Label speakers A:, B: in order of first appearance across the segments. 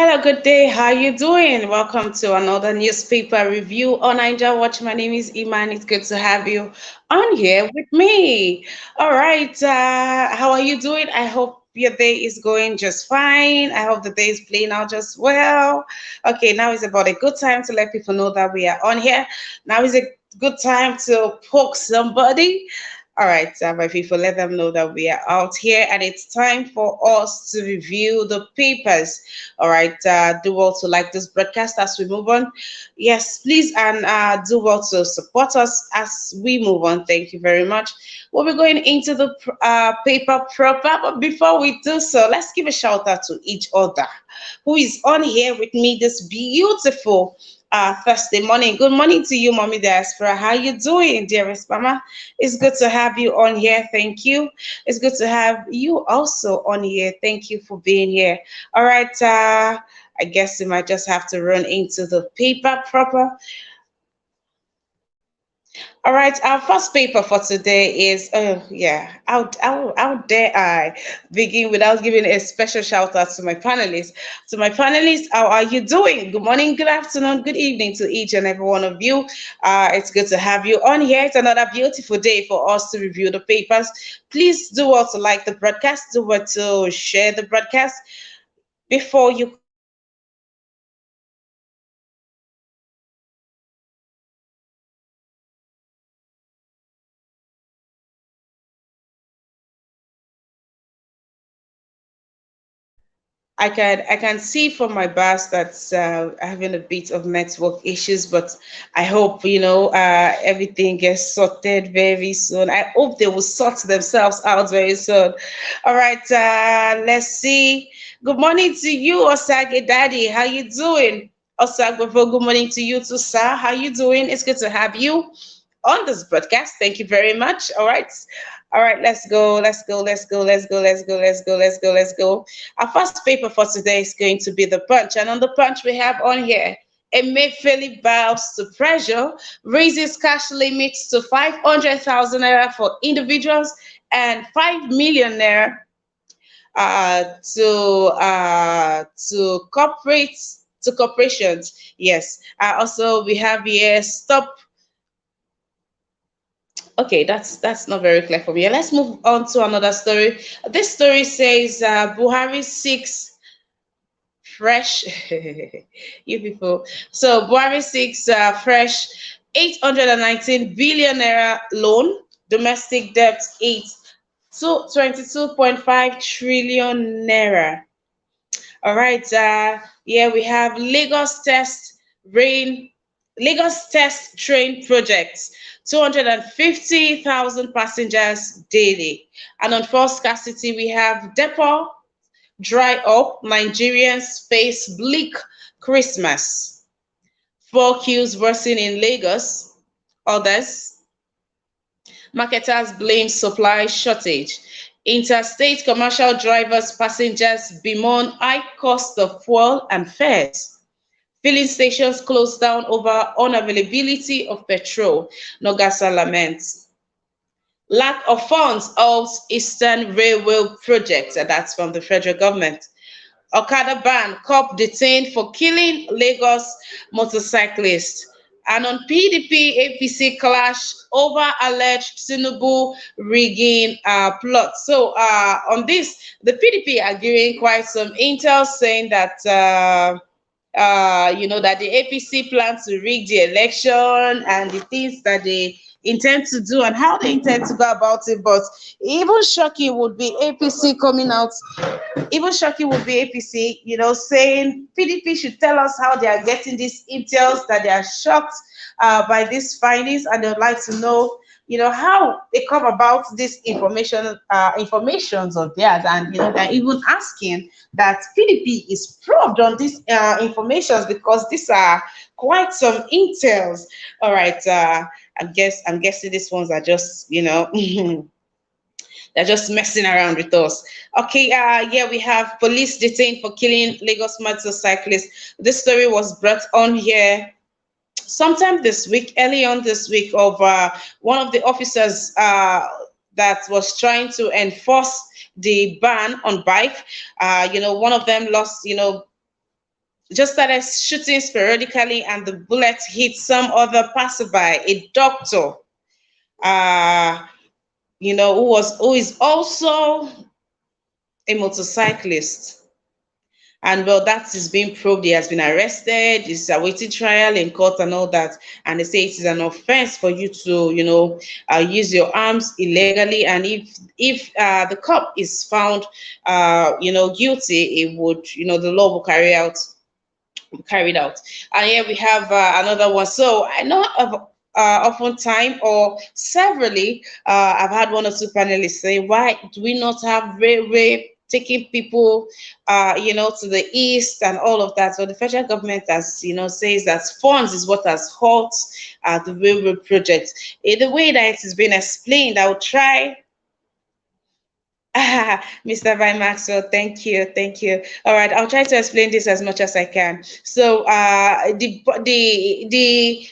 A: Hello, good day. How you doing? Welcome to another newspaper review on Niger Watch. My name is Iman. It's good to have you on here with me. All right. How are you doing? I hope your day is going just fine. I hope the day is playing out just well. Okay, now is about a good time to let people know that we are on here. Now is a good time to poke somebody. All right, my people, let them know that we are out here and it's time for us to review the papers. All right, do well to like this broadcast as we move on. Yes, please, and do well to support us as we move on. Thank you very much. We'll be going into the paper proper, but before we do so, let's give a shout out to each other who is on here with me this beautiful Thursday morning. Good morning to you, Mommy Diaspora. How you doing, dearest Mama? It's good to have you on here. Thank you. It's good to have you also on here. Thank you for being here. All right. I guess we might just have to run into the paper proper. All right, our first paper for today is, oh yeah, how dare I begin without giving a special shout out to my panelists. To my panelists, how are you doing? Good morning, good afternoon, good evening to each and every one of you. It's good to have you on here. It's another beautiful day for us to review the papers. Please do also like the broadcast, do what to share the broadcast before you continue. I can see from my bus that's having a bit of network issues, but I hope everything gets sorted very soon. I hope they will sort themselves out very soon. All right, let's see. Good morning to you, Osage Daddy. How you doing? Osage, good morning to you too, sir. How you doing? It's good to have you on this broadcast. Thank you very much. All right. All right, let's go. Let's go. Let's go. Let's go. Let's go. Let's go. Let's go. Let's go. Our first paper for today is going to be the punch. And on the punch, we have on here Emefiele bows to pressure, raises cash limits to 500,000 naira for individuals and 5 million naira to corporates to corporations. Yes. Also, we have here stop. Okay, that's not very clear for me. Let's move on to another story. This story says Buhari seeks fresh, you people. So Buhari seeks fresh 819 billion naira loan, domestic debt 22.5 trillion naira. All right, yeah, we have rain, Lagos test train projects, 250,000 passengers daily. And on fuel scarcity, we have depot dry up, Nigerians face bleak Christmas. Fuel queues worsen in Lagos, others. Marketers blame supply shortage. Interstate commercial drivers, passengers bemoan high cost of fuel and fares. Filling stations closed down over unavailability of petrol. Nogasa laments. Lack of funds halts Eastern Railway project, and that's from the federal government. Okada ban, cop detained for killing Lagos motorcyclist. And on PDP APC clash over alleged Tinubu rigging plot. So on this, the PDP are giving quite some intel saying that that the APC plans to rig the election and the things that they intend to do and how they intend to go about it. But even shocking would be APC coming out, even shocking would be APC, saying PDP should tell us how they are getting these intel that they are shocked by these findings and they would like to know how they come about this informations of theirs, and they're even asking that PDP is probed on these informations because these are quite some intels. All right, I'm guessing these ones are just they're just messing around with us. Okay, yeah, we have police detained for killing Lagos motorcyclist. This story was brought on here sometime this week, early on this week, of one of the officers that was trying to enforce the ban on bike. One of them lost, just started shooting sporadically, and the bullet hit some other passerby, a doctor, uh, who is also a motorcyclist. And well, that is being proved. He has been arrested. He's awaiting trial in court and all that. And they say it is an offense for you to, use your arms illegally. And if the cop is found, guilty, it would, the law will carried out. And here we have another one. So I know of often time or severally, I've had one or two panelists say, why do we not have railway taking people, to the east and all of that? So the federal government, as says that funds is what has halt the railway project. In the way that it has been explained, I'll try. Mr. Vi Maxwell, thank you, thank you. All right, I'll try to explain this as much as I can. So, the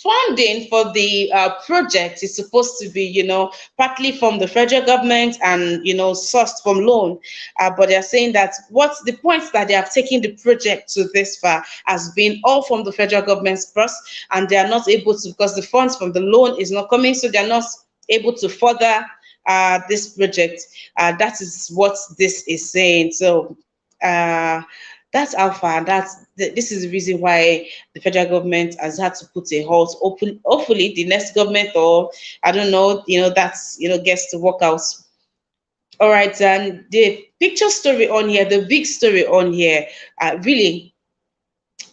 A: funding for the project is supposed to be, partly from the federal government and sourced from loan. But they're saying that what's the point that they have taken the project to this far has been all from the federal government's purse, and they are not able to, because the funds from the loan is not coming, so they're not able to further this project. That is what this is saying. So that's how far. This is the reason why the federal government has had to put a halt. Hopefully, the next government, or I don't know, that's gets to work out. All right, and the picture story on here, the big story on here, really,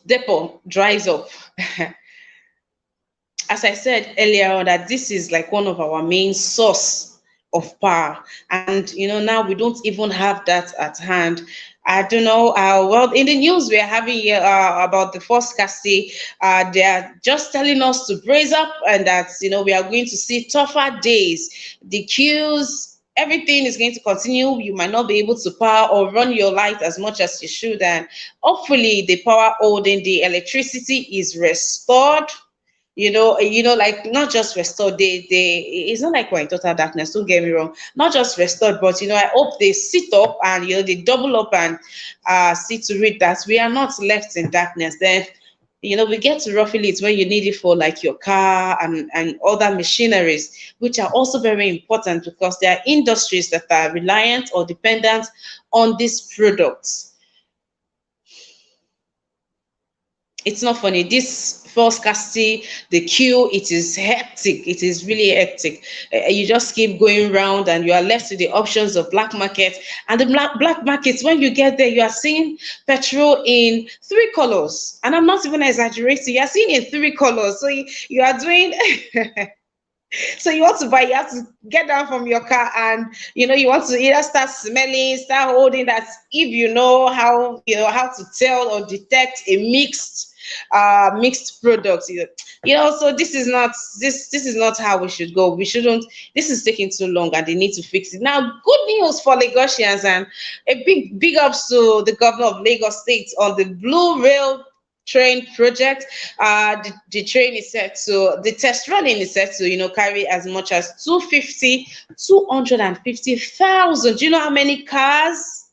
A: depot dries up. As I said earlier on, that this is like one of our main source of power, and now we don't even have that at hand. I don't know. Well, in the news we are having here about the forecasting, they are just telling us to brace up, and that we are going to see tougher days. The queues, everything is going to continue. You might not be able to power or run your light as much as you should, and hopefully the power holding the electricity is restored. Like not just restored. They it's not like we're in total darkness. Don't get me wrong. Not just restored, but I hope they sit up and they double up and see to it that we are not left in darkness. Then we get to roughly it when you need it for like your car and other machineries, which are also very important because there are industries that are reliant or dependent on these products. It's not funny. This forecasting, the queue, it is hectic. It is really hectic. You just keep going around and you are left with the options of black market. And the black markets, when you get there, you are seeing petrol in three colors. And I'm not even exaggerating. You are seeing in three colors. So you are doing so you want to buy, you have to get down from your car, and you want to either start smelling, start holding that, if how to tell or detect a mixed product. So this is not how we should go. We shouldn't. This is taking too long, and they need to fix it now. Good news for Lagosians, and a big ups to the governor of Lagos State on the Blue Rail train project. The train is set to, the test running is set to carry as much as 250,000. Do you know how many cars?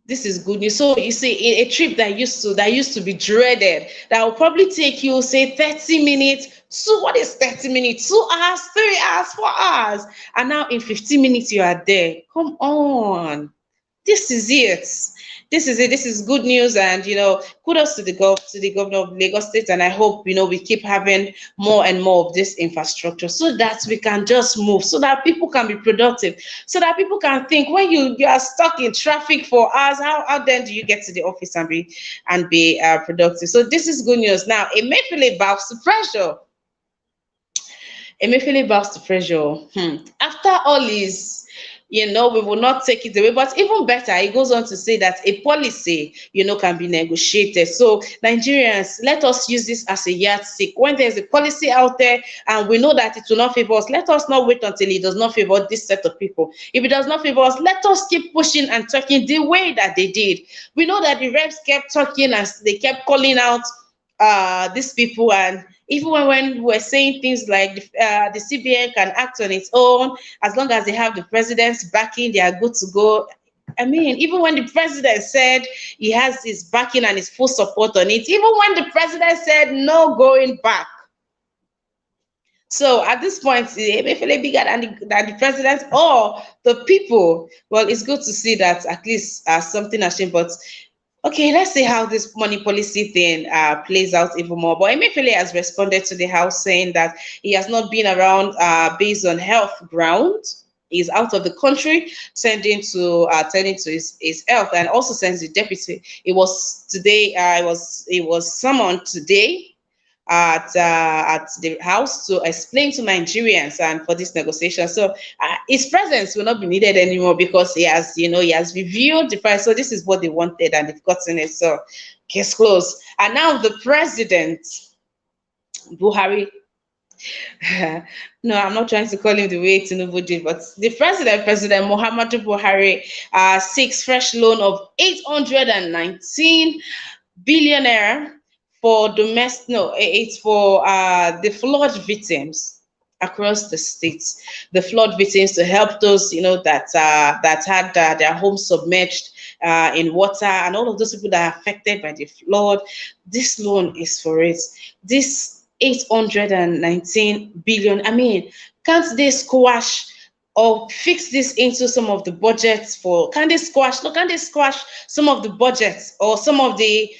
A: This is good news. So you see, a trip that used to be dreaded, that will probably take you say 30 minutes. So what is 30 minutes? 2 hours, 3 hours, 4 hours, and now in 15 minutes you are there. Come on, this is it. This is it. This is good news, and kudos to the governor of Lagos State, and I hope we keep having more and more of this infrastructure, so that we can just move, so that people can be productive, so that people can think. When you are stuck in traffic for hours, how then do you get to the office and be productive? So this is good news. Now, Emefiele bows to pressure. Emefiele bows to pressure. After all is, we will not take it away. But even better, he goes on to say that a policy, can be negotiated. So Nigerians, let us use this as a yardstick. When there's a policy out there and we know that it will not favor us, let us not wait until it does not favor this set of people. If it does not favor us, let us keep pushing and talking the way that they did. We know that the reps kept talking as they kept calling out these people, and even when we're saying things like the CBN can act on its own as long as they have the president's backing, they are good to go. I mean, even when the president said he has his backing and his full support on it, even when the president said no going back. So at this point, Emefiele bigger than the president or the people. Well, it's good to see that at least something has changed. But okay, let's see how this money policy thing plays out even more. But Emefiele has responded to the House saying that he has not been around based on health grounds. He's out of the country, sending to tending to his health, and also sends the deputy. It was today. It was summoned today at the house to explain to Nigerians and for this negotiation. So his presence will not be needed anymore because he has reviewed the price. So this is what they wanted and they've gotten it. So case closed. And now the president, Buhari. No, I'm not trying to call him the way Tinubu did, but the president, President Muhammadu Buhari, seeks fresh loan of 819 billionaire for domestic. No, it's for the flood victims across the states. The flood victims, to help those that had their homes submerged in water, and all of those people that are affected by the flood. This loan is for it. This 819 billion. I mean, can't they squash or fix this into some of the budgets for, can they squash, no, can they squash some of the budgets or some of the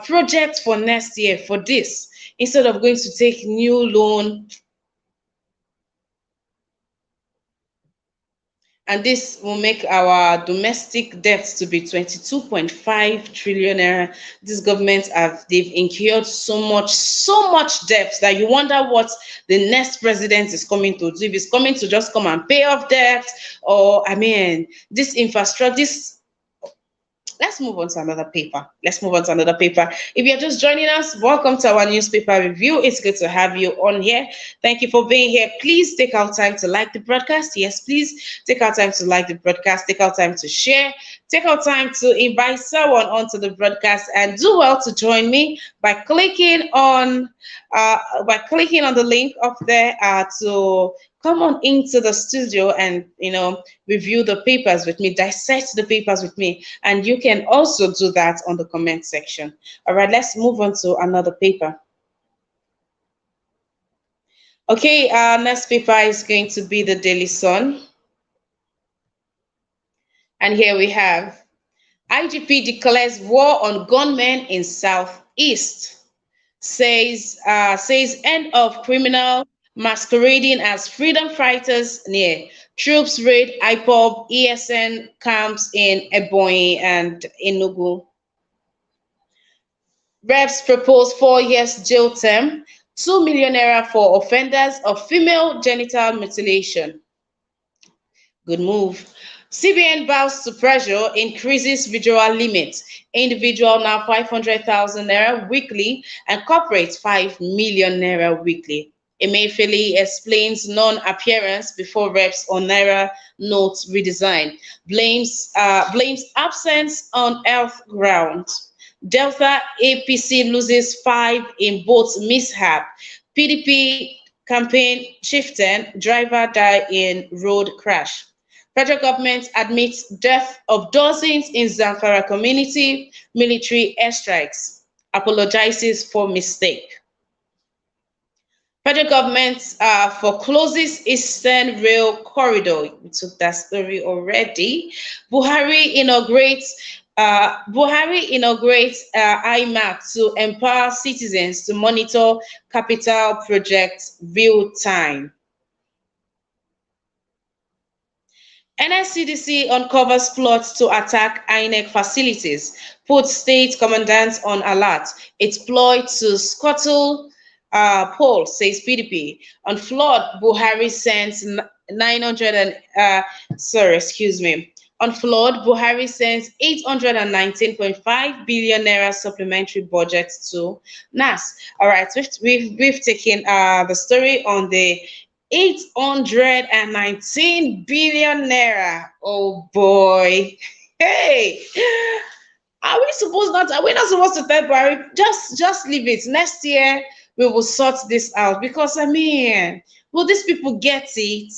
A: projects for next year for this, instead of going to take new loan? And this will make our domestic debt to be 22.5 trillion naira. These governments they've incurred so much debt that you wonder what the next president is coming to do. If he's coming to just come and pay off debt, or I mean, this infrastructure, this. Let's move on to another paper. Let's move on to another paper. If you're just joining us, welcome to our newspaper review. It's good to have you on here. Thank you for being here. Please take out time to like the broadcast. Yes, please take out time to like the broadcast. Take out time to share. Take out time to invite someone onto the broadcast, and do well to join me by clicking on the link up there to come on into the studio and review the papers with me, dissect the papers with me, and you can also do that on the comment section. All right, let's move on to another paper. Okay, our next paper is going to be the Daily Sun, and here we have IGP declares war on gunmen in Southeast. Says end of criminal masquerading as freedom fighters near. Troops raid IPOB ESN camps in Ebonyi and Enugu. Reps propose 4 years jail term, 2 million naira for offenders of female genital mutilation. Good move. CBN bows to pressure, increases withdrawal limit. Individual now 500,000 naira weekly, and corporate 5 million naira weekly. Emefiele explains non-appearance before reps on naira note redesign. Blames absence on health grounds. Delta APC loses 5 in both mishap. PDP campaign shifting, driver die in road crash. Federal government admits death of dozens in Zamfara community, military airstrikes, apologizes for mistake. Federal government forecloses Eastern Rail Corridor. We took that story already. Buhari inaugurates IMAP to empower citizens to monitor capital projects real time. NSCDC uncovers plots to attack INEC facilities, puts state commandants on alert. It's ploy to scuttle poll, says PDP. On flood, Buhari sends 900 and On flood, Buhari sends 819.5 billion naira supplementary budget to NAS. All right, we've taken the story on the 819 billion naira. Oh boy. Hey, are we not supposed to tell Barry, just leave it? Next year we will sort this out, because I mean, will these people get it?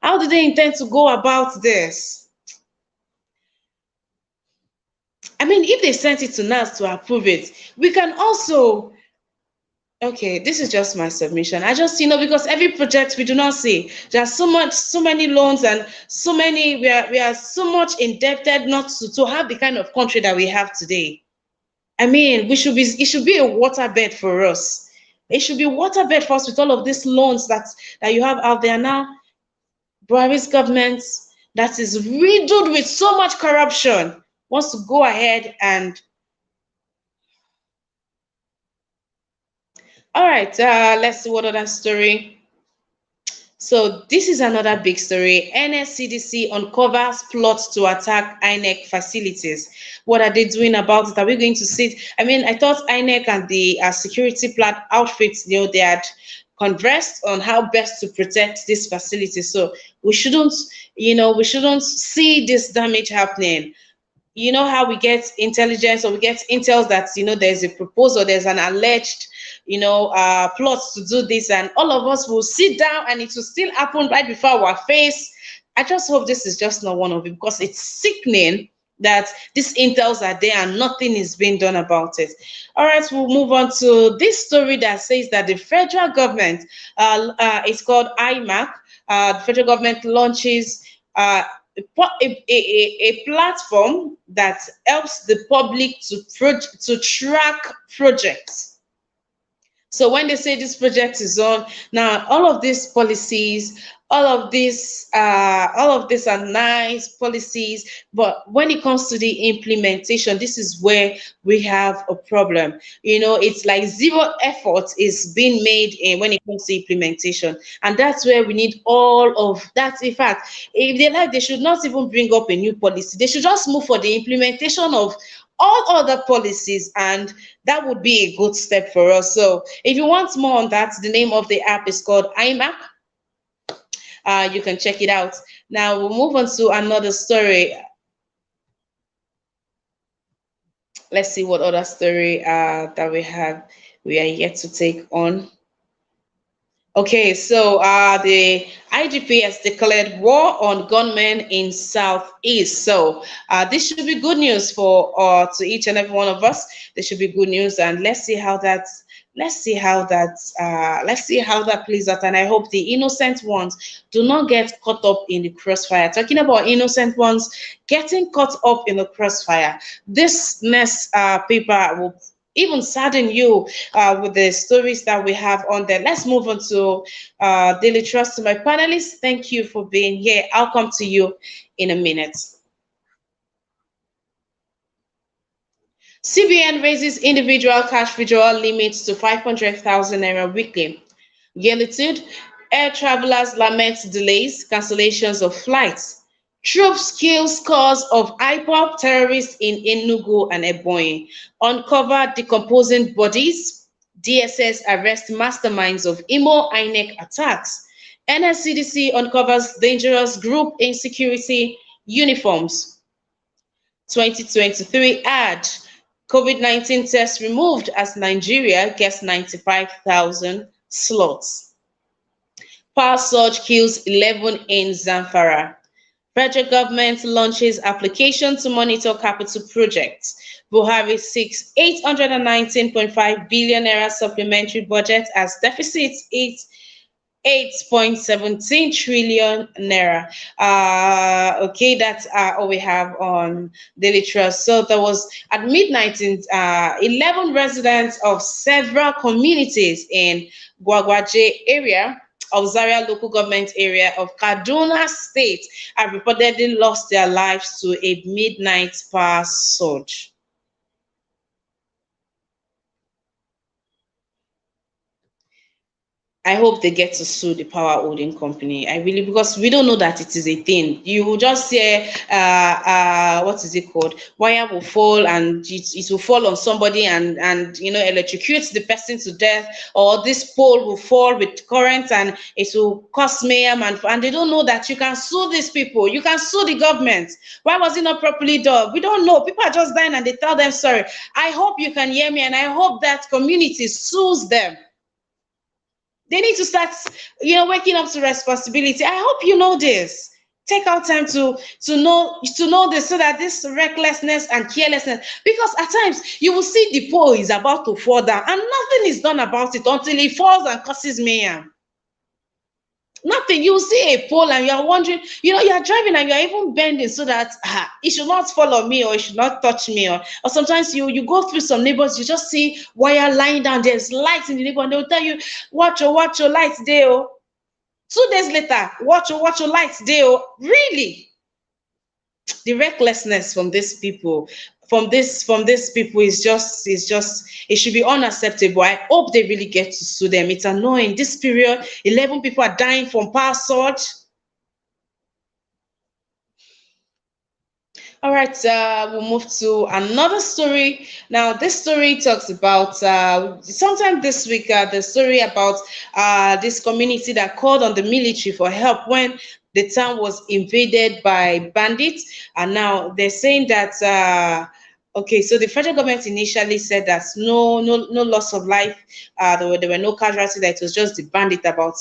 A: How do they intend to go about this? I mean, if they sent it to NAS to approve it, we can also. Okay, this is just my submission. I just, because every project we do not see, there's so many loans, and so many, we are so much indebted not to have the kind of country that we have today. I mean, it should be a waterbed for us. It should be a waterbed for us with all of these loans that you have out there now. Buhari's government that is riddled with so much corruption wants to go ahead and. All right, let's see what other story. So this is another big story. NSCDC uncovers plots to attack INEC facilities. What are they doing about it? Are we going to sit? I mean, I thought INEC and the security plat outfits, they had conversed on how best to protect this facility. So we shouldn't, we shouldn't see this damage happening. You know how we get intelligence, or we get intels that there's a proposal, there's an alleged plot to do this, and all of us will sit down and it will still happen right before our face. I just hope this is just not one of it, because it's sickening that these intels are there and nothing is being done about it. All right, we'll move on to this story that says that the federal government, it's called IMAC, the federal government launches a platform that helps the public to track projects. So when they say this project is on, now all of these policies, all of these are nice policies, but when it comes to the implementation, this is where we have a problem. It's like zero effort is being made in when it comes to implementation, and that's where we need all of that. In fact, if they like, they should not even bring up a new policy. They should just move for the implementation of all other policies, and that would be a good step for us. So if you want more on that, the name of the app is called iMac. You can check it out. Now we'll move on to another story. Let's see what other story that we are yet to take on. Okay, so the IGP has declared war on gunmen in Southeast. So this should be good news for to each and every one of us. This should be good news, and let's see how that plays out. And I hope the innocent ones do not get caught up in the crossfire. Talking about innocent ones getting caught up in the crossfire, this next paper will even sadden you with the stories that we have on there. Let's move on to Daily Trust. To my panelists, thank you for being here. I'll come to you in a minute. CBN raises individual cash withdrawal limits to 500,000 naira weekly. Yelitude, air travelers lament delays, cancellations of flights. Troops kill scores of IPOP terrorists in Enugu and Ebonyi. Uncover decomposing bodies. DSS arrest masterminds of Imo INEC attacks. NSCDC uncovers dangerous group insecurity uniforms. 2023 ad. COVID-19 test removed as Nigeria gets 95,000 slots. Power surge kills 11 in Zamfara. Federal government launches application to monitor capital projects. Buhari seeks 819.5 billion naira supplementary budget as deficit 8.17 trillion naira. Okay, that's all we have on Daily Trust. So there was at midnight, 11 residents of several communities in Gwagwaje area of Zaria local government area of Kaduna State have reportedly lost their lives to a midnight power surge. I hope they get to sue the power holding company. I really, because we don't know that it is a thing. You will just say, what is it called? Wire will fall and it will fall on somebody and electrocute the person to death, or this pole will fall with current and it will cause mayhem, and they don't know that you can sue these people. You can sue the government. Why was it not properly done? We don't know. People are just dying and they tell them sorry. I hope you can hear me, and I hope that community sues them. They need to start, waking up to responsibility. I hope you know this. Take out time to know this, so that this recklessness and carelessness, because at times you will see the pole is about to fall down and nothing is done about it until it falls and causes mayhem. Nothing. You see a pole and you're wondering, you're driving and you're even bending so that it should not fall on me, or it should not touch me. Or sometimes you go through some neighbors, you just see wire lying down, there's lights in the neighbor, and they'll tell you, watch your lights there. 2 days later, watch your lights there. Really? The recklessness from these people, from these people, is just it should be unacceptable. I hope they really get to sue them. It's annoying. This period, 11 people are dying from power surge. All right, we'll move to another story. Now, this story talks about sometime this week, the story about this community that called on the military for help when the town was invaded by bandits. And now they're saying that, okay, so the federal government initially said that no loss of life, there were no casualties, that it was just the bandit, about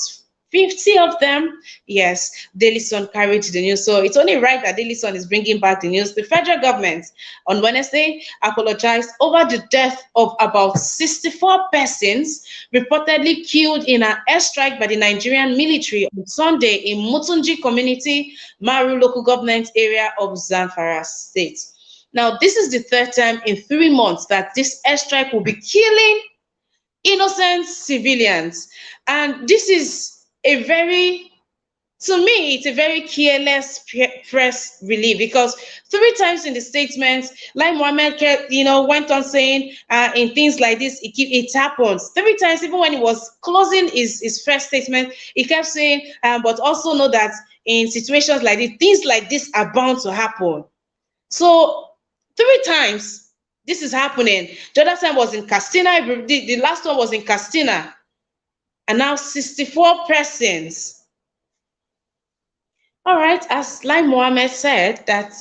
A: 50 of them. Yes, Daily Sun carried the news. So it's only right that Daily Sun is bringing back the news. The federal government on Wednesday apologized over the death of about 64 persons reportedly killed in an airstrike by the Nigerian military on Sunday in Mutunji community, Maru local government area of Zamfara state. Now, this is the third time in 3 months that this airstrike will be killing innocent civilians. And this is a very, to me, it's a very careless press relief, because 3 times in the statement, like Mohammed went on saying, in things like this, it happens 3 times. Even when he was closing his first statement, he kept saying, but also know that in situations like this, things like this are bound to happen. So 3 times this is happening. The other time was in Castina. The last one was in Castina, and now 64 persons. All right, as Lai Mohammed said, that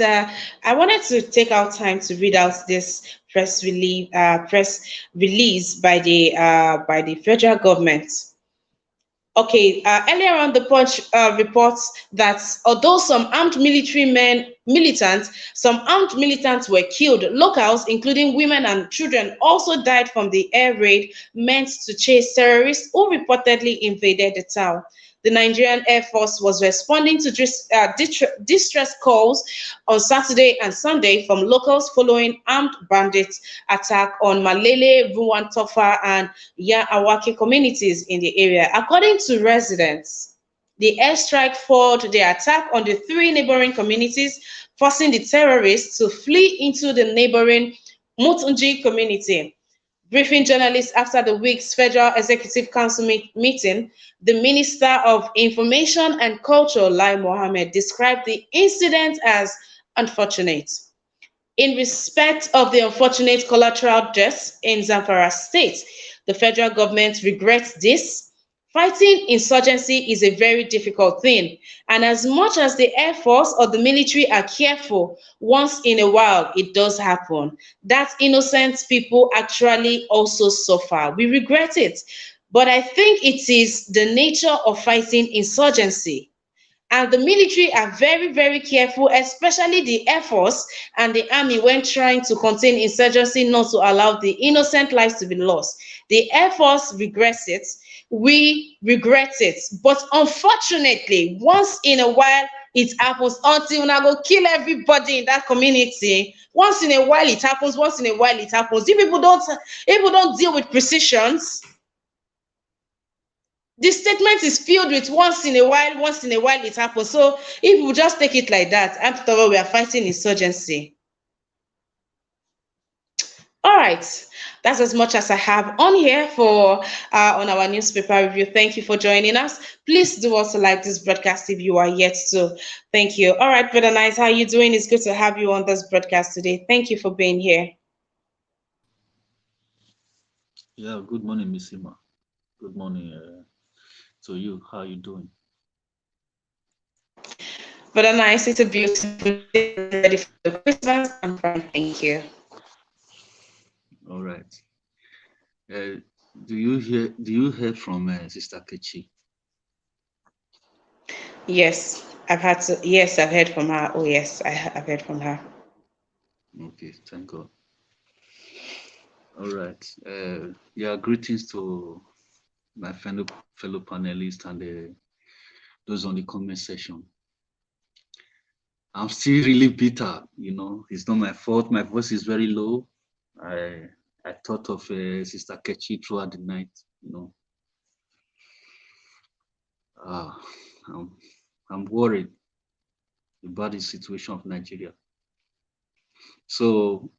A: I wanted to take out time to read out this press release by the federal government. Okay, earlier on, the Punch reports that although some armed militants were killed, locals, including women and children, also died from the air raid meant to chase terrorists who reportedly invaded the town. The Nigerian Air Force was responding to distress calls on Saturday and Sunday from locals following armed bandits attack on Malele, Ruwantofa, and Awake communities in the area. According to residents, the airstrike followed the attack on the 3 neighboring communities, forcing the terrorists to flee into the neighboring Mutunji community. Briefing journalists after the week's Federal Executive Council meeting, the Minister of Information and Culture, Lai Mohammed, described the incident as unfortunate. In respect of the unfortunate collateral deaths in Zamfara state, the federal government regrets this. Fighting insurgency is a very difficult thing, and as much as the Air Force or the military are careful, once in a while it does happen. That innocent people actually also suffer. We regret it, but I think it is the nature of fighting insurgency. And the military are very, very careful, especially the Air Force and the Army, when trying to contain insurgency, not to allow the innocent lives to be lost. The Air Force regrets it. We regret it. But unfortunately, once in a while, it happens. Until una go kill everybody in that community. Once in a while it happens. Once in a while it happens. If people don't deal with precisions, the statement is filled with once in a while it happens. So if we just take it like that, after all, we are fighting insurgency. All right, that's as much as I have on here for on our newspaper review. Thank you for joining us. Please do also like this broadcast if you are yet to. Thank you. All right, Brother Nice, how are you doing? It's good to have you on this broadcast today. Thank you for being here.
B: Yeah, good morning, Miss Ima. Good morning to you. How you doing?
A: Brother Nice, it's a beautiful day. Getting ready for the Christmas. I'm fine, thank you.
B: All right. Uh, do you hear from Sister Kechi?
A: Yes. I've had to, yes, I've heard from her. Oh, yes, I've heard from her.
B: Okay, thank God. All right. Yeah, greetings to my fellow panelists and those on the comment section. I'm still really bitter. It's not my fault. My voice is very low. I I thought of Sister Kechi throughout the night. You know, uh, I'm I'm worried about the situation of Nigeria. So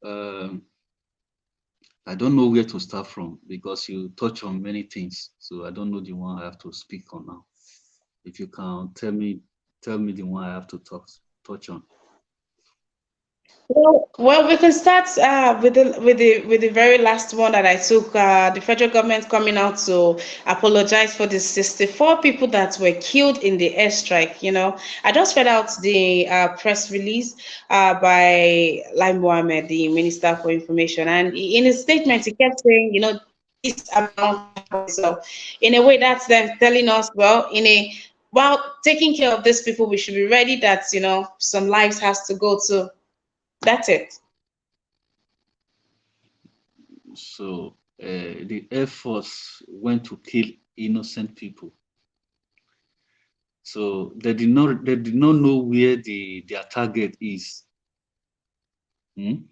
B: I don't know where to start from because you touch on many things. So I don't know the one I have to speak on now. If you can tell me the one I have to touch on.
A: Well, we can start with the very last one that I took. The federal government coming out to apologize for the 64 people that were killed in the airstrike. I just read out the press release by Lai Mohammed, the Minister for Information, and in his statement he kept saying, this are bound to happen. So, in a way, that's them telling us, well, while taking care of these people, we should be ready that some lives has to go too. That's it.
B: So the Air Force went to kill innocent people. So they did not know where their target is. Hmm?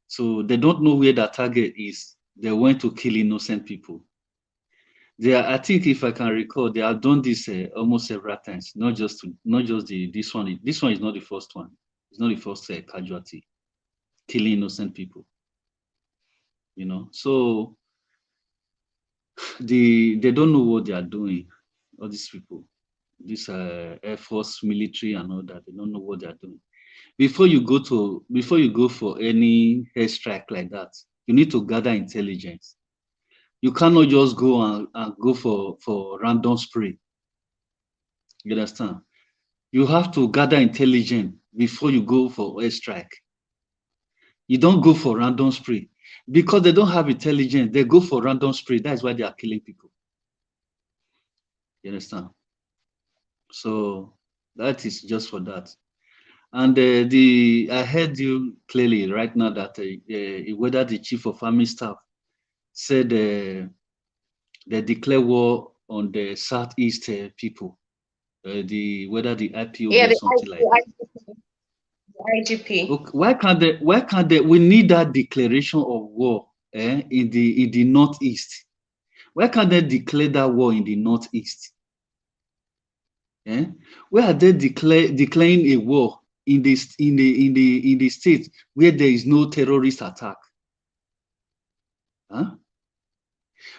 B: So they don't know where their target is. They went to kill innocent people. I think, if I can recall, they have done this almost several times. Not just this one. This one is not the first one. It's not the first casualty, killing innocent people. So they don't know what they are doing. All these people, this Air Force, military, and all that, they don't know what they are doing. Before you go for any airstrike like that, you need to gather intelligence. You cannot just go and go for random spray. You understand? You have to gather intelligence before you go for airstrike. You don't go for random spray because they don't have intelligence. They go for random spray. That's why they are killing people. You understand? So that is just for that. And I heard you clearly right now that whether the chief of army staff said they declare war on the southeast people, whether the IPOB
A: Yeah,
B: or something like that.
A: the IGP.
B: Okay, why can't they? We need that declaration of war in the northeast. Why can't they declare that war in the northeast? Eh? Why are they declaring a war in the state where there is no terrorist attack? Huh?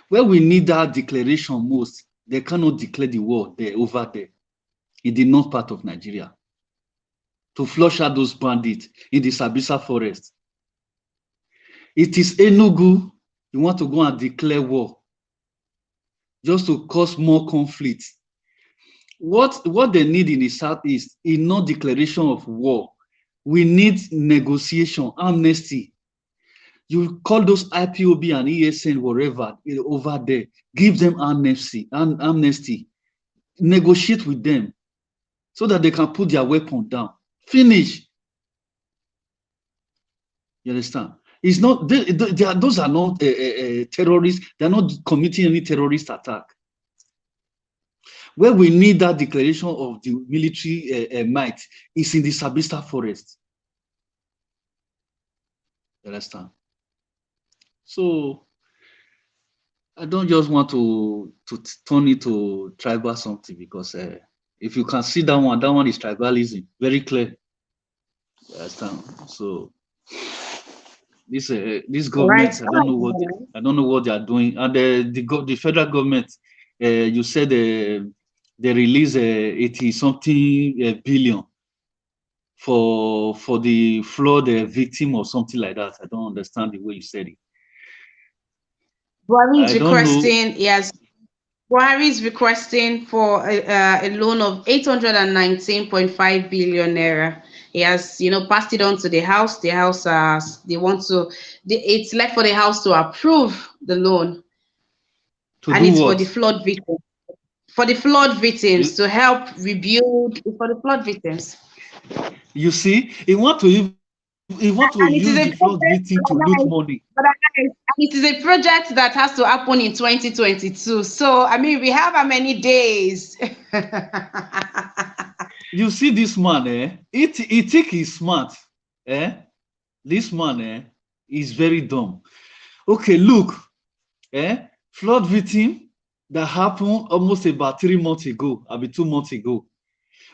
B: Where we need that declaration most, they cannot declare the war there over there in the north part of Nigeria to flush out those bandits in the Sabisa forest. It is Enugu you want to go and declare war just to cause more conflict. What they need in the southeast is not declaration of war. We need negotiation, amnesty. You call those IPOB and ESN, whatever, over there, give them amnesty, negotiate with them so that they can put their weapon down. Finish. You understand? It's not those are not terrorists. They are not committing any terrorist attack. Where we need that declaration of the military might is in the Sabista forest. You understand? So I don't just want to turn it to tribal something because if you can see that one is tribalism, very clear. You understand? So this
A: Right.
B: government, I don't know what they are doing, and the federal government, you said they release 80 something billion for the flood victim or something like that. I don't understand the way you said it.
A: Buhari is
B: I don't know.
A: requesting, yes, Buhari is requesting for a loan of 819.5 billion naira. He has, passed it on to the house. The house, they want to, it's left for the house to approve the loan,
B: To
A: and
B: do
A: it's for the
B: what?
A: flood victim. for the flood victims
B: You,
A: to help rebuild for the flood victims.
B: you see, he want to use the
A: And it
B: flood
A: is a
B: victim to
A: project,
B: loot money.
A: and it is a project that has to happen in 2022. So I mean, we have how many days?
B: You see this man, eh? He think he's smart, eh? This man, eh, is very dumb. Okay, look, eh? Flood victim that happened almost about 3 months ago, I mean 2 months ago,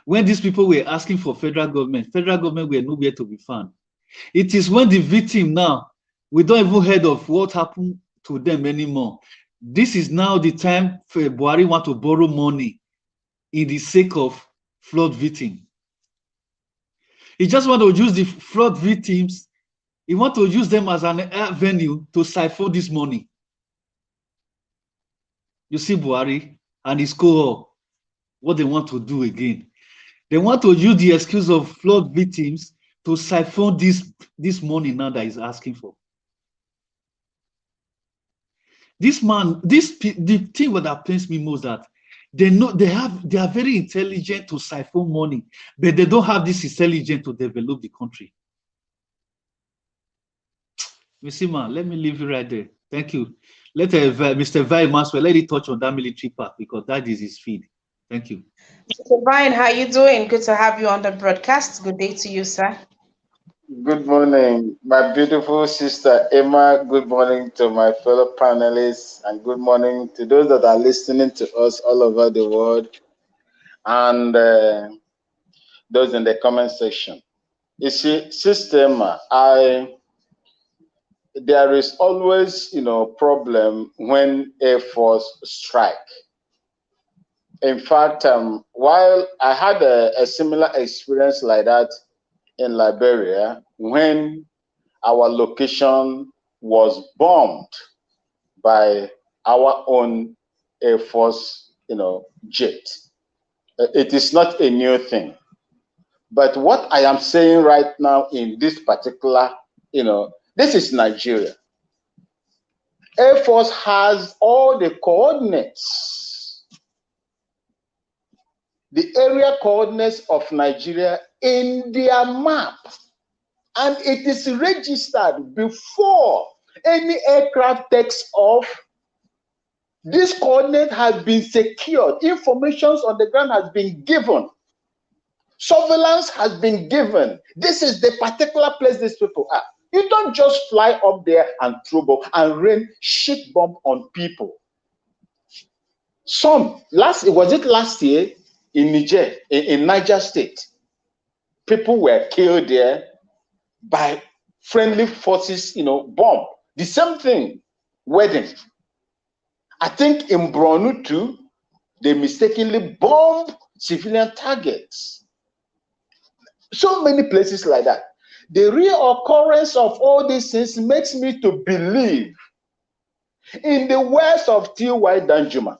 B: when these people were asking for federal government were nowhere to be found. It is when the victim now, we don't even heard of what happened to them anymore. This is now the time for Buhari want to borrow money in the sake of flood victim. He just want to use the flood victims. He want to use them as an avenue to siphon this money. You see Buhari and his cohort, what they want to do again. They want to use the excuse of flood victims to siphon this money now that he's asking for. This man, the thing that pains me most that they are very intelligent to siphon money, but they don't have this intelligence to develop the country. You see, man, let me leave you right there. Thank you. Let Mr. Vai Maswell let it touch on that military part because that is his feed. Thank you.
A: Mr. Brian, how you doing? Good to have you on the broadcast. Good day to you, sir.
C: Good morning, my beautiful sister Emma. Good morning to my fellow panelists, and good morning to those that are listening to us all over the world and those in the comment section. You see, Sister Emma, there is always, problem when Air Force strike. In fact, while I had a similar experience like that in Liberia when our location was bombed by our own Air Force, jet. It is not a new thing. But what I am saying right now in this particular, this is Nigeria. Air Force has all the coordinates, the area coordinates of Nigeria in their map. And it is registered before any aircraft takes off. This coordinate has been secured. Information on the ground has been given. Surveillance has been given. This is the particular place these people are. You don't just fly up there and throw bomb and rain shit bomb on people. Was it last year in Niger, in Niger State? People were killed there by friendly forces, bomb. The same thing, wedding. I think in Borno too, they mistakenly bombed civilian targets. So many places like that. The reoccurrence of all these things makes me to believe in the words of T.Y. Danjuma.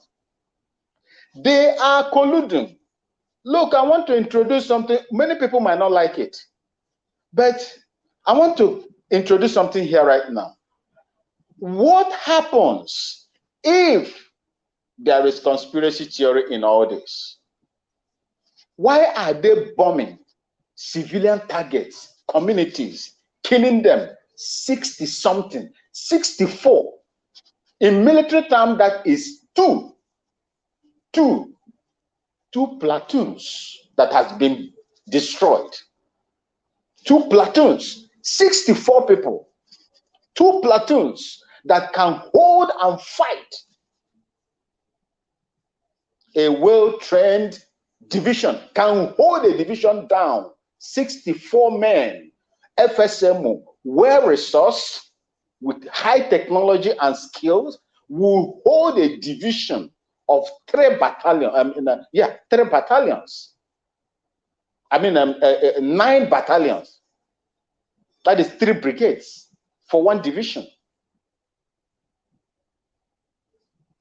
C: They are colluding. Look, I want to introduce something. Many people might not like it, but I want to introduce something here right now. What happens if there is conspiracy theory in all this? Why are they bombing civilian targets, communities, killing them? 60 something, 64. In military term, that is two platoons that has been destroyed. 2 platoons, 64 people. 2 platoons that can hold and fight. A well-trained division can hold a division down. 64 men, FSMO, well-resourced, with high technology and skills, will hold a division of 3 battalions. 3 battalions. 9 battalions. That is 3 brigades for 1 division.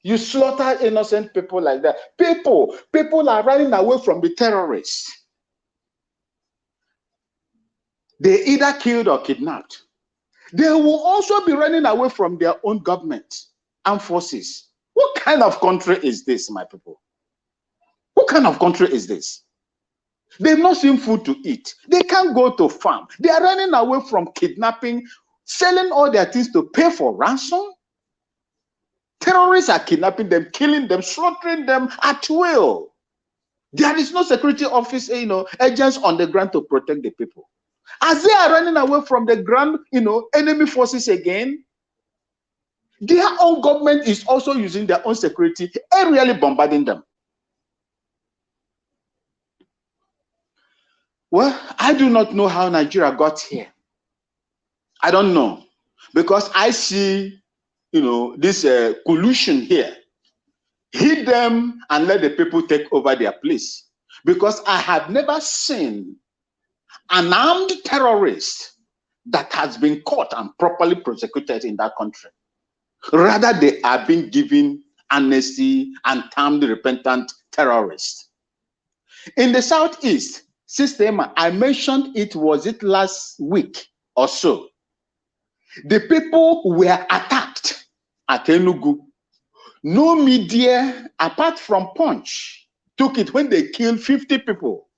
C: You slaughter innocent people like that. People are running away from the terrorists. They either killed or kidnapped. They will also be running away from their own government and forces. What kind of country is this, my people? What kind of country is this? They've not seen food to eat. They can't go to farm. They are running away from kidnapping, selling all their things to pay for ransom. Terrorists are kidnapping them, killing them, slaughtering them at will. There is no security office, agents on the ground to protect the people. As they are running away from the ground, enemy forces again, their own government is also using their own security and really bombarding them. Well, I do not know how Nigeria got here. I don't know, because I see, this collusion here. Hit them and let the people take over their place. Because I have never seen an armed terrorist that has been caught and properly prosecuted in that country. Rather, they are being given amnesty and termed repentant terrorists. In the southeast system, I mentioned was it last week or so. The people were attacked at Enugu. No media, apart from Punch, took it when they killed 50 people.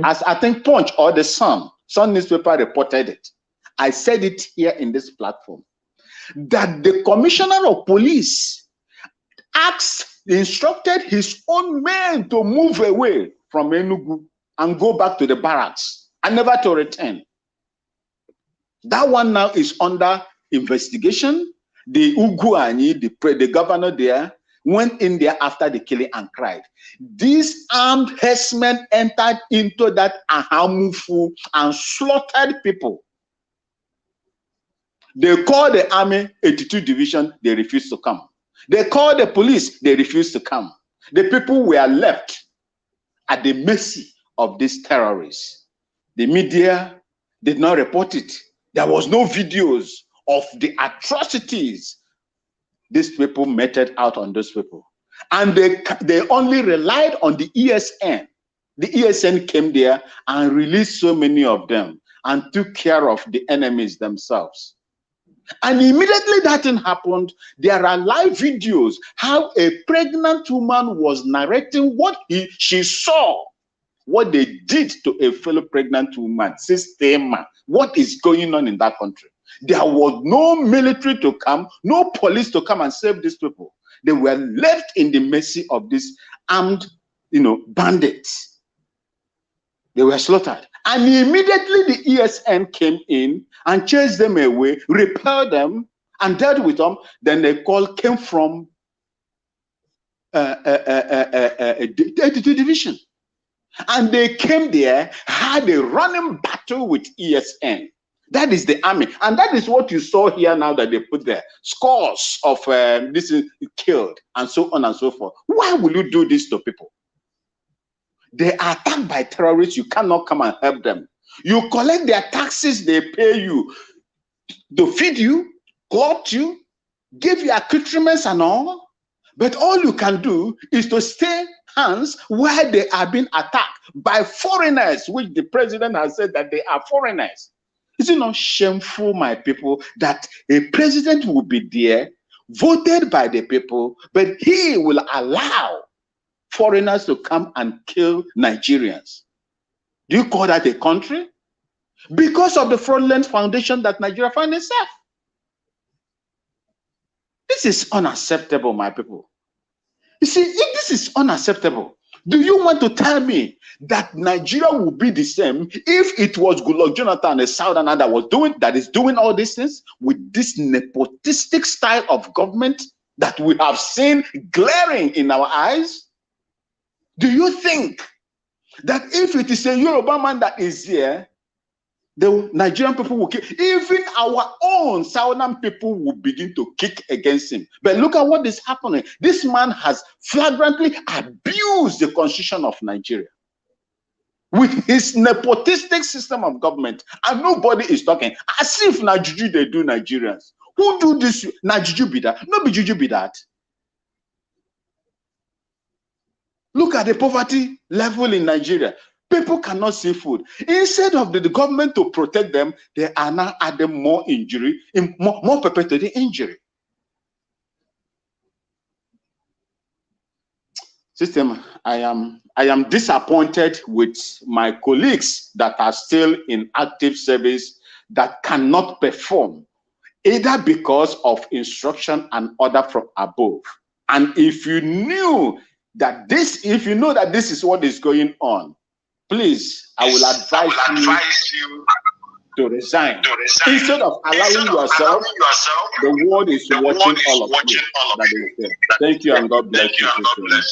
C: As I think Punch or the Sun newspaper reported it. I said it here in this platform, that the commissioner of police instructed his own men to move away from Enugu and go back to the barracks and never to return. That one now is under investigation. The Uguanyi, the governor there, went in there after the killing and cried. These armed herdsmen entered into that Ahamufu and slaughtered people. They called the army 82 division, they refused to come. They called the police, they refused to come. The people were left at the mercy of these terrorists. The media did not report it. There was no videos of the atrocities these people meted out on those people. And they only relied on the ESN. The ESN came there and released so many of them and took care of the enemies themselves. And immediately that thing happened, there are live videos how a pregnant woman was narrating what she saw, what they did to a fellow pregnant woman, Sistema, what is going on in that country. There was no military to come, no police to come and save these people. They were left in the mercy of these armed, bandits. They were slaughtered. And immediately the ESN came in and chased them away, repelled them, and dealt with them. Then the call came from 82 division. And they came there, had a running battle with ESN. That is the army. And that is what you saw here now that they put there. Scores of this is killed and so on and so forth. Why will you do this to people? They are attacked by terrorists. You cannot come and help them. You collect their taxes, they pay you to feed you, clothe you, give you accoutrements and all. But all you can do is to stay hands while they are being attacked by foreigners, which the president has said that they are foreigners. Is it not shameful, my people, that a president will be there, voted by the people, but he will allow foreigners to come and kill Nigerians? Do you call that a country? Because of the fraudulent foundation that Nigeria found itself. This is unacceptable, my people. You see, if this is unacceptable, do you want to tell me that Nigeria will be the same if it was Goodluck Jonathan, a southerner that is doing all these things with this nepotistic style of government that we have seen glaring in our eyes? Do you think that if it is a Yoruba man that is here, the Nigerian people will kick? Even our own southern people will begin to kick against him. But look at what is happening. This man has flagrantly abused the constitution of Nigeria with his nepotistic system of government, and nobody is talking. As if na juju they do Nigerians. Who do this? Na juju be that? No be juju be that. Look at the poverty level in Nigeria. People cannot see food. Instead of the government to protect them, they are now adding more injury, more perpetuating injury. system, I am disappointed with my colleagues that are still in active service that cannot perform, either because of instruction and order from above. And if you know that this is what is going on, please, I will advise you to resign instead of allowing yourself. The world is watching all of you. That is it. Thank you and God bless you,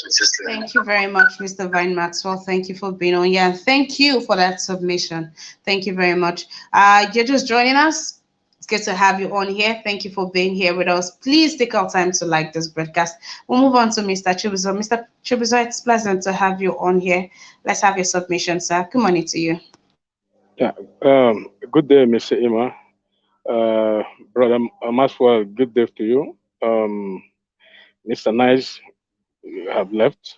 C: sister.
A: Thank you very much, Mr. Vine Maxwell. Thank you for being on here. Thank you for that submission. Thank you very much. You're just joining us. It's good to have you on here. Thank you for being here with us. Please take our time to like this broadcast. We'll move on to Mr. Chibuzo. Mr. Chibuzo, it's pleasant to have you on here. Let's have your submission, sir. Good morning to you.
D: Yeah. Good day, Mr. Ima. Brother Maswell, good day to you. Mr. Nice, you have left.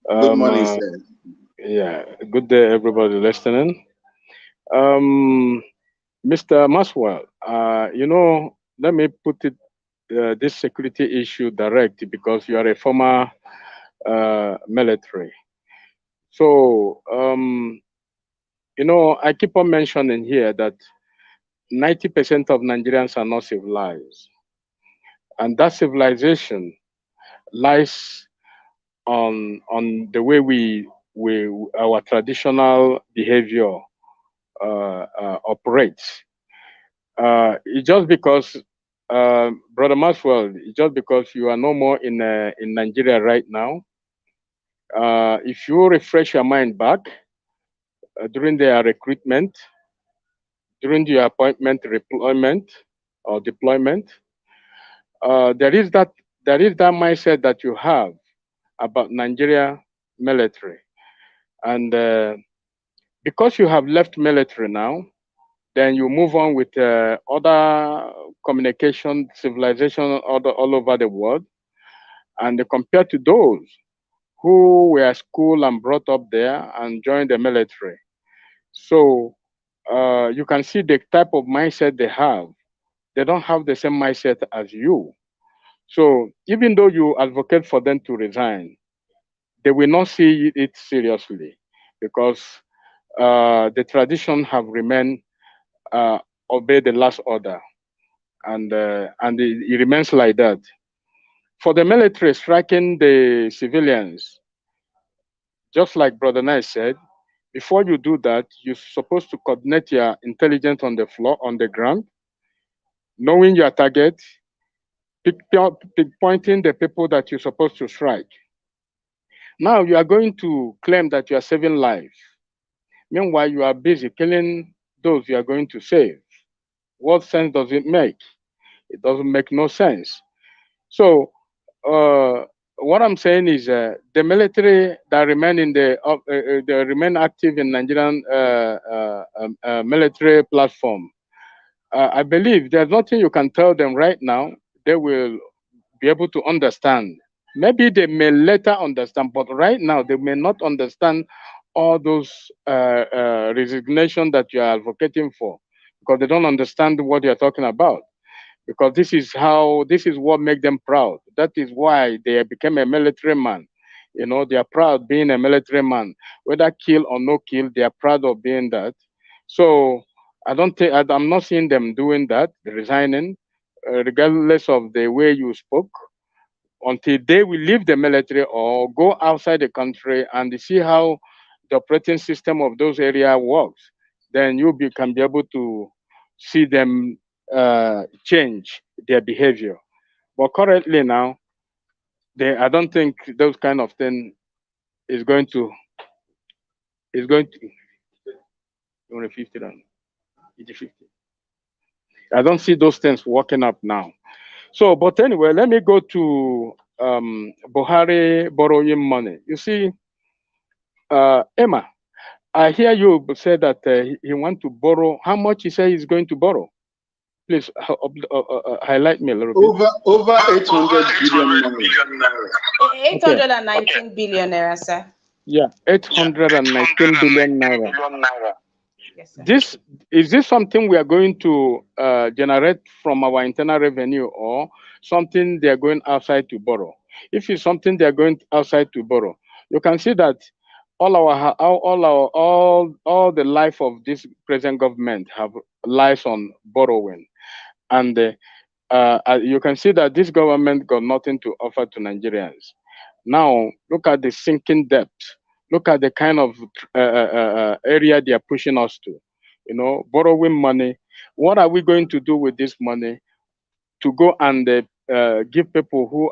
C: Good morning,
D: Uh,
C: sir.
D: yeah. Good day, everybody listening. Um, Mr. Maswell, let me put it this security issue direct because you are a former military. So, I keep on mentioning here that 90% of Nigerians are not civilized. And that civilization lies on the way we our traditional behavior operates. It's just because, Brother Maxwell, it's just because you are no more in Nigeria right now. If you refresh your mind back during their recruitment, during your appointment, deployment, or deployment, there is that mindset that you have about Nigeria military, and because you have left military now, then you move on with other communication civilization all over the world, and compared to those who were schooled and brought up there and joined the military, so you can see the type of mindset they have. They don't have the same mindset as you. So even though you advocate for them to resign, they will not see it seriously because the tradition have remained obey the last order, and it remains like that. For the military striking the civilians, just like Brother Nice said, before you do that, you're supposed to coordinate your intelligence on the floor, on the ground, knowing your target, pinpointing the people that you're supposed to strike. Now you are going to claim that you are saving lives. Meanwhile, you are busy killing those you are going to save. What sense does it make? It doesn't make no sense. So, what I'm saying is, the military that remain they remain active in Nigerian military platform. I believe there's nothing you can tell them right now. They will be able to understand. Maybe they may later understand, but right now they may not understand all those resignation that you are advocating for because they don't understand what you're talking about. Because this is what makes them proud. That is why they became a military man. They are proud being a military man, whether kill or no kill. They are proud of being that. So I'm not seeing them doing that, resigning, regardless of the way you spoke, until they will leave the military or go outside the country and see how the operating system of those areas works. Then can be able to see them change their behavior. But currently now, I don't think those kind of thing is going to is going to only 50 rand. It's 50. I don't see those things working up now. So, but anyway, let me go to Buhari borrowing money. You see, Emma, I hear you say that he want to borrow. How much he say he's going to borrow? Please highlight me a little bit.
C: Over 800 billion naira.
A: 819 billion naira, sir.
D: Yeah, 819 billion naira.
A: Yes, sir.
D: Is this something we are going to generate from our internal revenue or something they are going outside to borrow? If it's something they are going outside to borrow, you can see that all the life of this present government have lies on borrowing, and you can see that this government got nothing to offer to Nigerians. Now look at the sinking debt. Look at the kind of area they are pushing us to. You know, borrowing money. What are we going to do with this money to go and give people who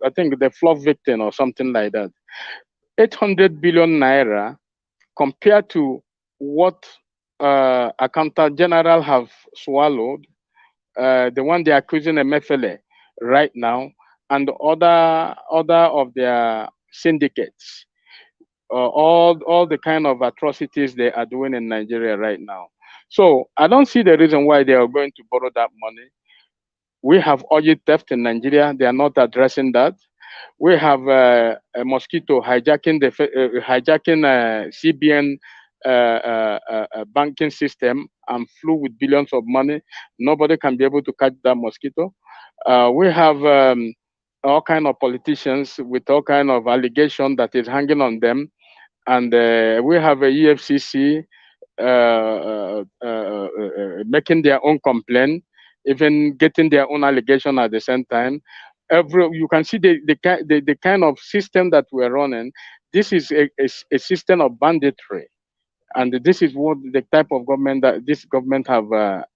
D: I think the flood victim or something like that 800 billion naira compared to what accountant general have swallowed, the one they are accusing Emefiele right now, and other of their syndicates, all the kind of atrocities they are doing in Nigeria right now. So I don't see the reason why they are going to borrow that money. We have oil theft in Nigeria. They are not addressing that. We have a mosquito hijacking CBN banking system and flew with billions of money. Nobody can be able to catch that mosquito. We have all kind of politicians with all kind of allegation that is hanging on them, and we have a EFCC making their own complaint, even getting their own allegation at the same time. You can see the kind of system that we're running. This is a system of banditry, and this is what the type of government that this government have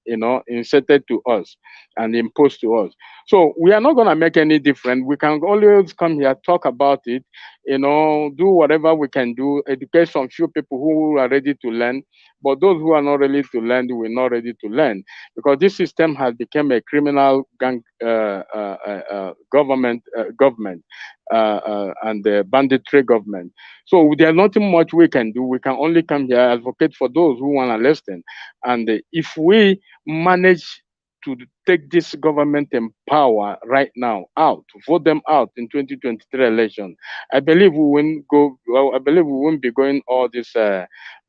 D: inserted to us and imposed to us. So we are not going to make any difference. We can always come here, talk about it, do whatever we can do, educate some few people who are ready to learn, but those who are not ready to learn, we're not ready to learn, because this system has become a criminal gang government and the banditry government. So there's nothing much we can do. We can only come here, advocate for those who want to listen. And if we manage to take this government in power right now out, vote them out in 2023 election, I believe we won't go. Well, I believe we won't be going all this.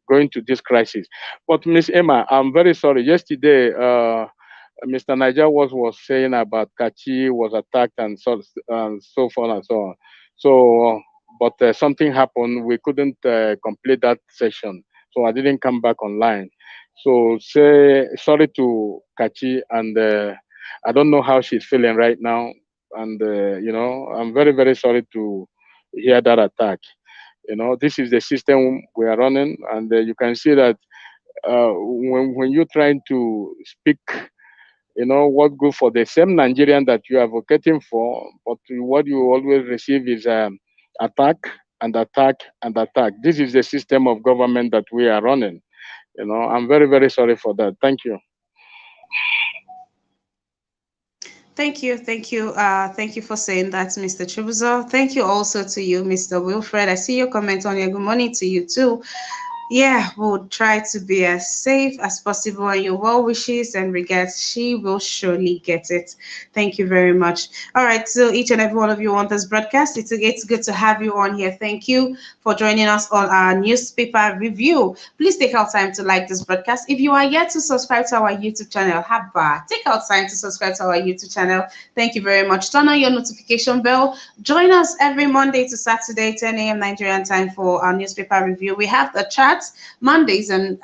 D: Going to this crisis. But Miss Emma, I'm very sorry. Yesterday, Mr. Niger was saying about Kachi was attacked and so forth and so on. So, but something happened. We couldn't complete that session, so I didn't come back online. So say sorry to Kachi, and I don't know how she's feeling right now. And I'm very very sorry to hear that attack. This is the system we are running, and you can see that when you're trying to speak what good for the same Nigerian that you are advocating for, but what you always receive is attack and attack and attack. This is the system of government that we are running. I'm very, very sorry for that. Thank you.
A: Thank you for saying that, Mr. Chibuzo. Thank you also to you, Mr. Wilfred. I see your comment on here. Good morning to you too. Yeah, we'll try to be as safe as possible. And your well wishes and regards, she will surely get it. Thank you very much. All right, so each and every one of you on this broadcast, it's good to have you on here. Thank you for joining us on our newspaper review. Please take out time to like this broadcast. If you are yet to subscribe to our YouTube channel, Haba, take out time to subscribe to our YouTube channel. Thank you very much. Turn on your notification bell. Join us every Monday to Saturday, 10 a.m. Nigerian time for our newspaper review. We have the chat Mondays and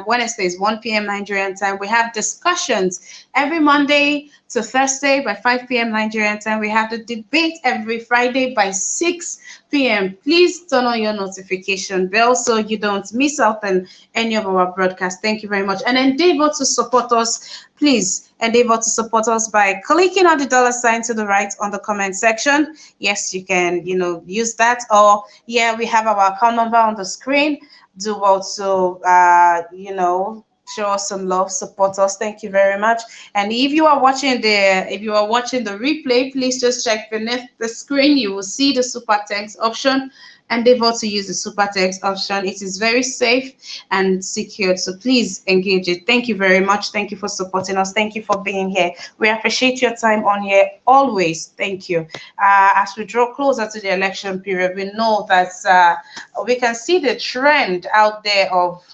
A: Wednesdays, 1 p.m. Nigerian time. We have discussions every Monday to Thursday by 5 p.m. Nigerian time. We have the debate every Friday by 6 p.m. Please turn on your notification bell so you don't miss out on any of our broadcasts. Thank you very much. And endeavor to support us. Please endeavor to support us by clicking on the dollar sign to the right on the comment section. Yes, you can, use that. Or, yeah, we have our account number on the screen. Do also, show us some love, support us. Thank you very much. And if you are watching the replay, please just check beneath the screen. You will see the super text option. Endeavor to use the super text option. It is very safe and secured. So please engage it. Thank you very much. Thank you for supporting us. Thank you for being here. We appreciate your time on here always. Thank you. As we draw closer to the election period, we know that we can see the trend out there of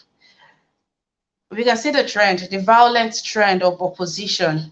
A: the violent trend of opposition.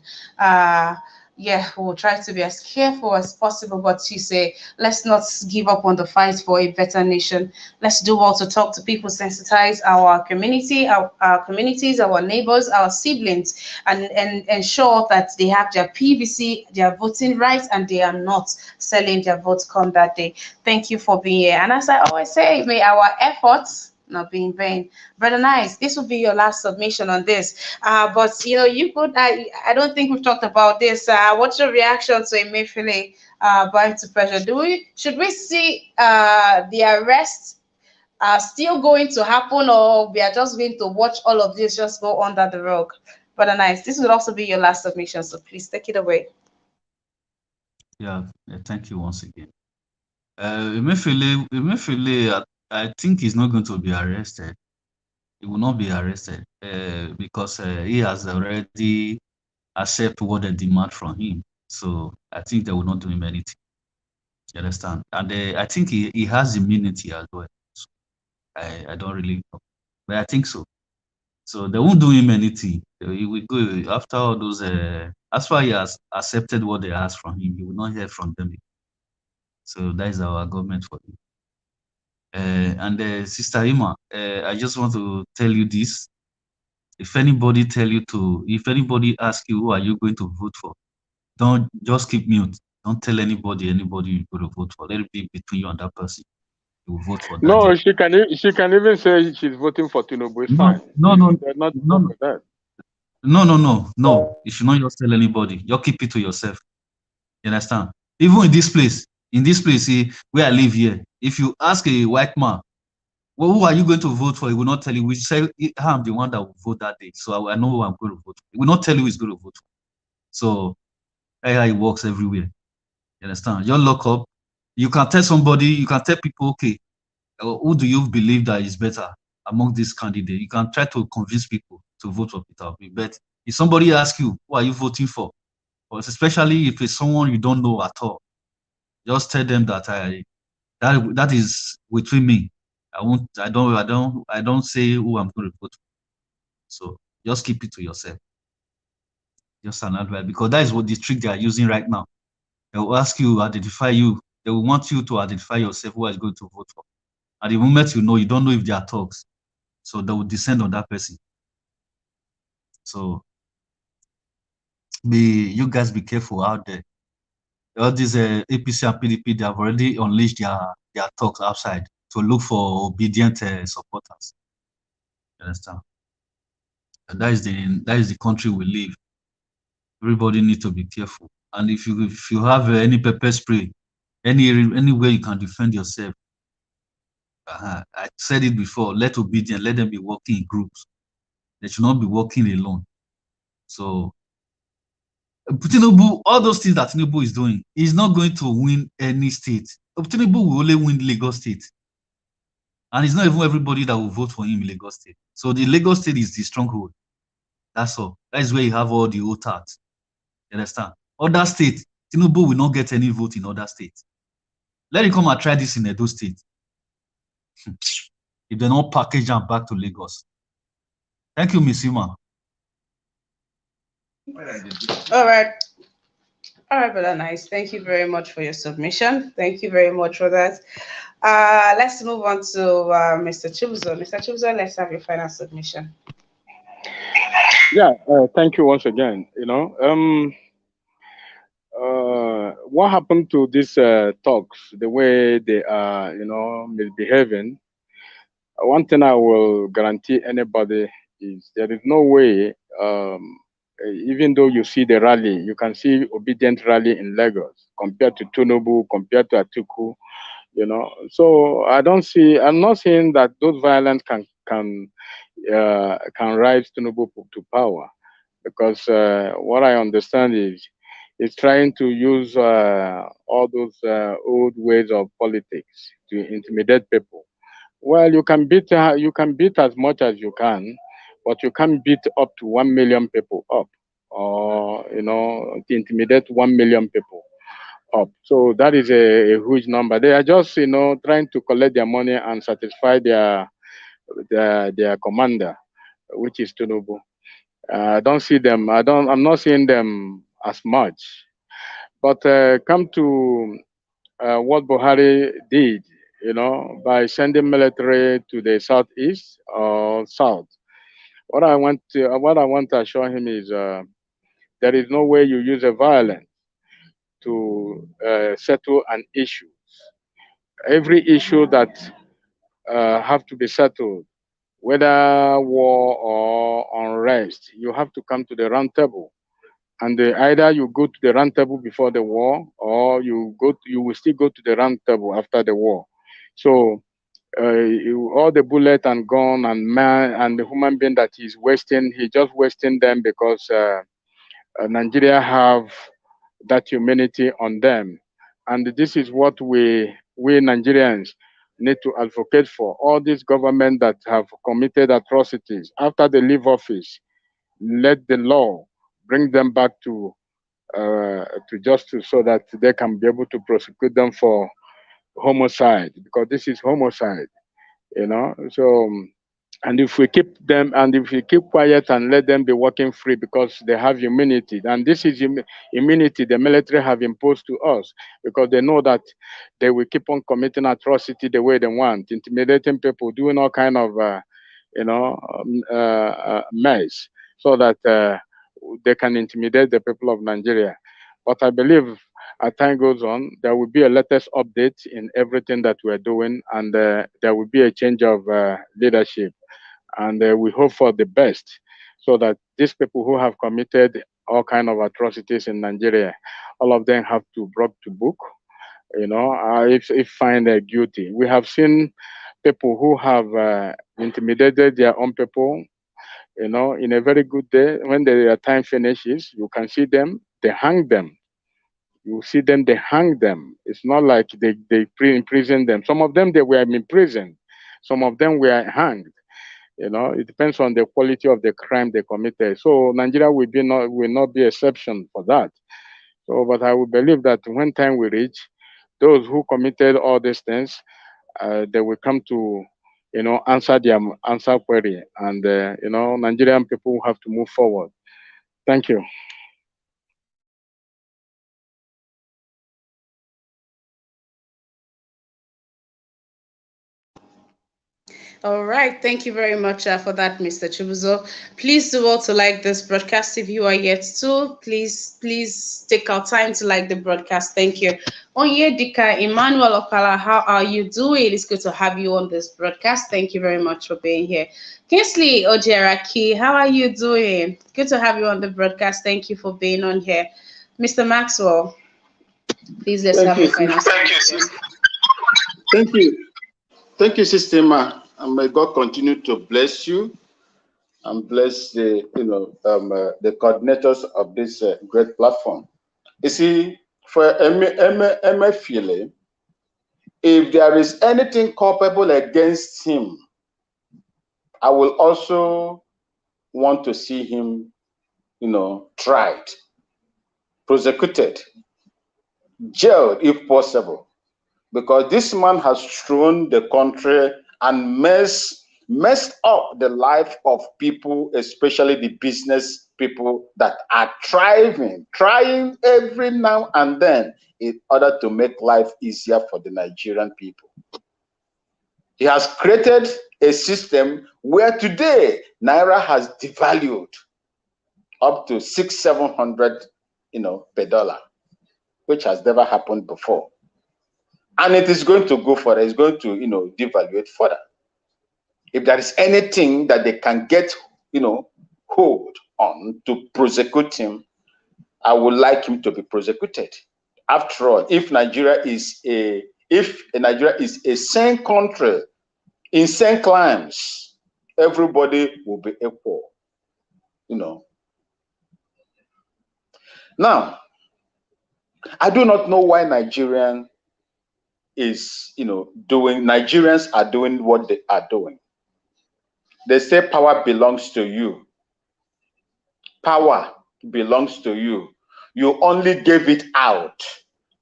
A: yeah, we'll try to be as careful as possible. But you say, let's not give up on the fight for a better nation. Let's do well to talk to people, sensitize our community, our communities, our neighbors, our siblings, and ensure that they have their PVC, their voting rights, and they are not selling their votes come that day. Thank you for being here. And as I always say, may our efforts not be in vain. Brother Nice, this will be your last submission on this. But you could. I don't think we've talked about this. What's your reaction to Emefiele buying to pressure? Do we should we see the arrest still going to happen, or we are just going to watch all of this just go under the rug? Brother Nice, this will also be your last submission, so please take it away.
B: Yeah, thank you once again. Emefiele, I think he's not going to be arrested. He will not be arrested because he has already accepted what they demand from him. So I think they will not do him anything. You understand? And I think he has immunity as well. So I don't really know, but I think so. So they won't do him anything. He will go after all those. As far as he has accepted what they ask from him, he will not hear from them. So that is our government for you. And Sister Ima, I just want to tell you this. If anybody asks you who are you going to vote for, don't just keep mute. Don't tell anybody you're going to vote for. Let it be between you and that person. You will vote for that day.
D: No, she can even say she's voting for Tinubu. It's
B: No,
D: fine.
B: no, no,
D: They're not
B: no,
D: for that.
B: no. You should not just tell anybody. Just keep it to yourself. You understand? Even in this place, where I live here, if you ask a white man, well, who are you going to vote for? He will not tell you. We say I'm the one that will vote that day, so I know who I'm going to vote for. He will not tell you who he's going to vote for. So that's how it works everywhere. You understand? You're lock up. You can tell somebody. You can tell people, okay, who do you believe that is better among these candidates? You can try to convince people to vote for Peter Obi. But if somebody asks you, who are you voting for? Or especially if it's someone you don't know at all, just tell them that that is between me. I don't say who I'm going to vote for. So just keep it to yourself. Just an advice, because that is what the trick they are using right now. They will ask you, identify you. They will want you to identify yourself who is going to vote for. At the moment you don't know if they are talks. So they will descend on that person. So you guys be careful out there. All these APC and PDP, they have already unleashed their talks outside to look for obedient supporters. You understand? And that is the country we live. Everybody needs to be careful. And if you have any pepper spray, any way you can defend yourself, I said it before. Let them be working in groups. They should not be working alone. So Tinubu, all those things that Tinubu is doing, he's not going to win any state. Tinubu will only win Lagos State. And it's not even everybody that will vote for him in Lagos State. So the Lagos State is the stronghold. That's all. That is where you have all the OTAT. You understand? Other states, Tinubu will not get any vote in other states. Let him come and try this in Edo State. If they don't package them back to Lagos. Thank you, Miss Ima.
A: All right. All right, brother. Nice. Thank you very much for your submission. Thank you very much for that. Let's move on to Mr. Chibzo. Mr. Chibzo, let's have your final submission.
D: Yeah, thank you once again. What happened to these talks, the way they are, misbehaving? One thing I will guarantee anybody is there is no way, even though you see the rally, you can see obedient rally in Lagos compared to Tinubu, compared to Atiku. So I'm not saying that those violence can rise Tinubu to power, because what I understand is it's trying to use all those old ways of politics to intimidate people. Well, you can beat as much as you can, but you can't beat up to 1 million people up, or to intimidate 1 million people up. So that is a huge number. They are just trying to collect their money and satisfy their commander, which is Tinubu. I don't see them. I'm not seeing them as much. But come to what Buhari did, by sending military to the southeast or south. What I want to assure him is there is no way you use a violence to settle an issue. Every issue that have to be settled, whether war or unrest, you have to come to the round table. And either you go to the round table before the war, or you will still go to the round table after the war. So all the bullet and gun and man and the human being that he's wasting, he just wasting them because Nigeria have that humanity on them, and this is what we Nigerians need to advocate for. All these government that have committed atrocities after they leave office, let the law bring them back to justice so that they can be able to prosecute them for homicide, because this is homicide, So and if we keep them, and if we keep quiet and let them be working free because they have immunity, and this is immunity the military have imposed to us, because they know that they will keep on committing atrocity the way they want, intimidating people, doing all kind of mess, so that they can intimidate the people of Nigeria. But I believe as time goes on, there will be a latest update in everything that we're doing, and there will be a change of leadership. And we hope for the best, so that these people who have committed all kind of atrocities in Nigeria, all of them have to brought to book. If find guilty. We have seen people who have intimidated their own people. In a very good day, when their time finishes, you can see them. They hang them. You see them, they hang them. It's not like they imprison them. Some of them, they were imprisoned. Some of them were hanged. It depends on the quality of the crime they committed. So Nigeria will not be exception for that. So, but I would believe that when time will reach, those who committed all these things, they will come to, answer their answer query, and Nigerian people have to move forward. Thank you.
A: All right, thank you very much for that, Mr. Chibuzo. Please do well to like this broadcast if you are yet to. Please take our time to like the broadcast. Thank you. Onyedika Emmanuel Okala, how are you doing? It's good to have you on this broadcast. Thank you very much for being here. Kingsley Ojeraki, how are you doing? Good to have you on the broadcast. Thank you for being on here. Mr. Maxwell, please let's
C: Thank
A: have
C: you.
A: a final
C: Thank you. Thank you, Sister Ma. And may God continue to bless you and bless the coordinators of this great platform. You see, for Emefiele, if there is anything culpable against him, I will also want to see him, tried, prosecuted, jailed if possible, because this man has thrown the country and messed up the life of people, especially the business people that are trying every now and then in order to make life easier for the Nigerian people. He has created a system where today Naira has devalued up to 600-700, per dollar, which has never happened before. And it is going to go further. It's going to, devaluate further. If there is anything that they can get, hold on to prosecute him, I would like him to be prosecuted. After all, if Nigeria is a sane country in sane climes, everybody will be equal. Now, I do not know why Nigerians are doing what they are doing. They say power belongs to you. Power belongs to you. You only gave it out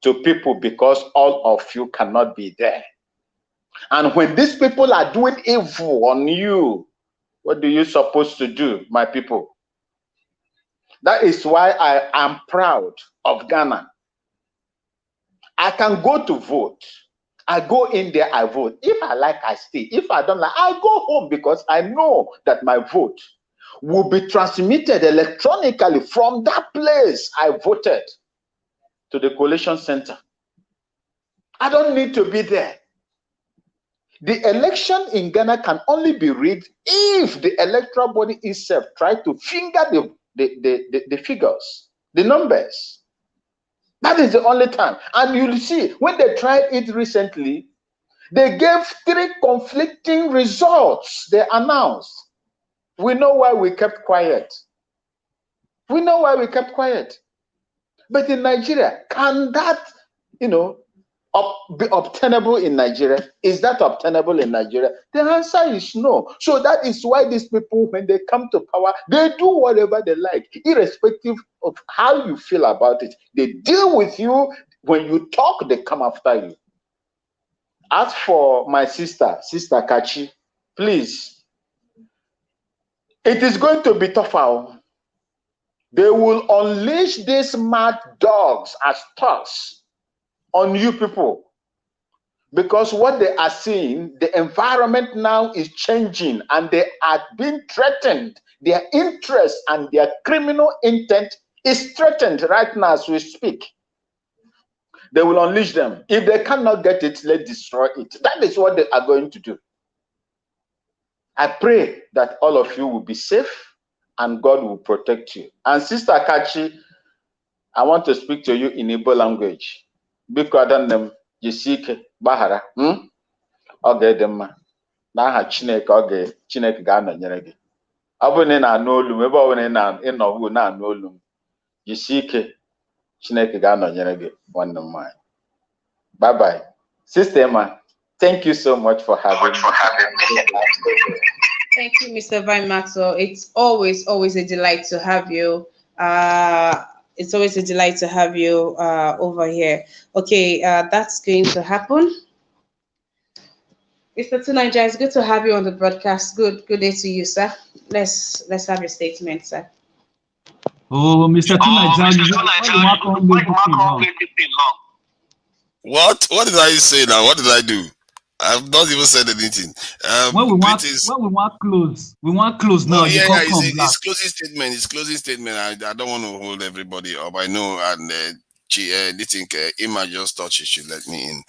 C: to people because all of you cannot be there. And when these people are doing evil on you, what do you supposed to do, my people? That is why I am proud of Ghana. I can go to vote. I go in there, I vote. If I like, I stay. If I don't like, I go home because I know that my vote will be transmitted electronically from that place I voted to the collation center. I don't need to be there. The election in Ghana can only be rigged if the electoral body itself tries to finger the figures, the numbers. That is the only time. And you'll see, when they tried it recently, they gave 3 conflicting results they announced. We know why we kept quiet. We know why we kept quiet. But in Nigeria, can that, be obtainable in Nigeria? Is that obtainable in Nigeria? The answer is no. So that is why these people, when they come to power, they do whatever they like, irrespective of how you feel about it. They deal with you. When you talk, they come after you. As for my sister Kachi, please, it is going to be tougher. They will unleash these mad dogs as thugs on you people. Because what they are seeing, the environment now is changing and they are being threatened. Their interest and their criminal intent is threatened right now as we speak. They will unleash them. If they cannot get it, let's destroy it. That is what they are going to do. I pray that all of you will be safe and God will protect you. And Sister Kachi, I want to speak to you in Igbo language. Because them Jisike Bahara. Oge dị mma. N'aha Chineke Chineke ga-anọnyere gị. Ọ bụrụ na ị na-anụ olu m, ebe ọ bụla ị nọ na-anụ olu m, jisie ike, Chineke ga-anọnyere gị, nwanne m nwanyị. Bye bye. Sister Emma, thank you so much for having me.
A: Thank you, Mr. Vine Maxwell. It's always a delight to have you. It's always a delight to have you over here. Okay, that's going to happen. Mr. Tunaja, it's good to have you on the broadcast. Good day to you, sir. Let's have your statement, sir.
B: Oh, Mr. Tunaja,
E: What? What did I say now? What did I do? I've not even said anything.
B: When we want close now.
E: Yeah, it's closing statement. It's closing statement. I don't want to hold everybody up. I know, and they think Emma just thought she should let me in.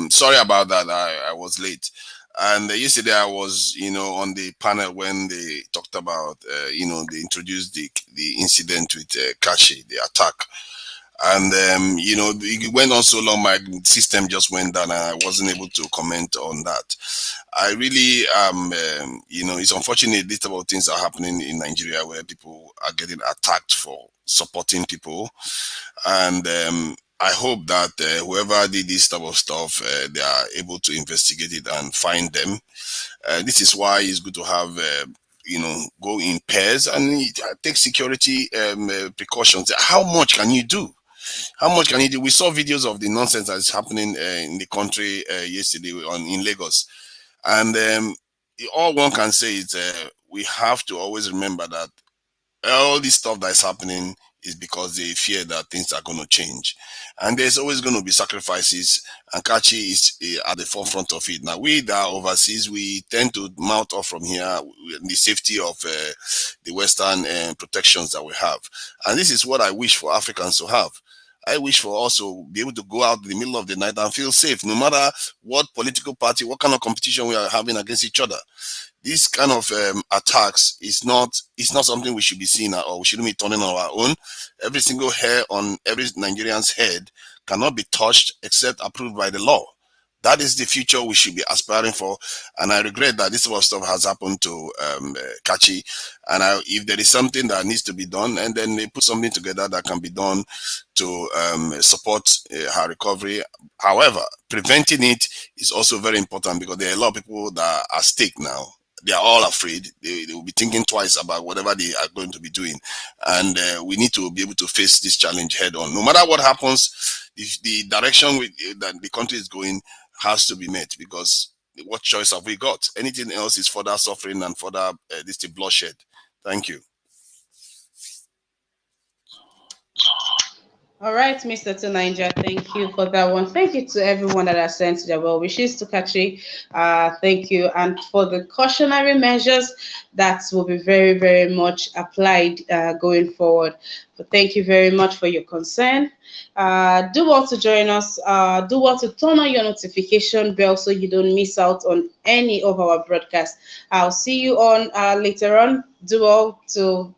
E: Sorry about that. I was late. And yesterday I was, on the panel when they talked about, they introduced the incident with Kashi, the attack. And it went on so long, my system just went down and I wasn't able to comment on that. I really it's unfortunate these type of things are happening in Nigeria where people are getting attacked for supporting people. And I hope that whoever did this type of stuff, they are able to investigate it and find them. This is why it's good to have go in pairs and take security precautions. How much can you do? How much can you do? We saw videos of the nonsense that's happening in the country yesterday in Lagos. And all one can say is we have to always remember that all this stuff that's happening is because they fear that things are going to change. And there's always going to be sacrifices, and Kachi is at the forefront of it. Now, we that are overseas, we tend to mount off from here the safety of the Western protections that we have. And this is what I wish for Africans to have. I wish for us to be able to go out in the middle of the night and feel safe, no matter what political party, what kind of competition we are having against each other. This kind of attacks is not something we should be seeing or we shouldn't be turning on our own. Every single hair on every Nigerian's head cannot be touched except approved by the law. That is the future we should be aspiring for. And I regret that this sort of stuff has happened to Kachi. And if there is something that needs to be done, and then they put something together that can be done to support her recovery. However, preventing it is also very important because there are a lot of people that are at stake now. They are all afraid. They will be thinking twice about whatever they are going to be doing. And we need to be able to face this challenge head on. No matter what happens, the direction that the country is going has to be met, because what choice have we got? Anything else is further suffering and further bloodshed. Thank you.
A: All right, Mr. Tunanja, thank you for that one. Thank you to everyone that has sent their well wishes to Kachi. Thank you. And for the cautionary measures that will be very, very much applied going forward. But thank you very much for your concern. Do want to join us. Do want to turn on your notification bell so you don't miss out on any of our broadcasts. I'll see you on later on. Do well to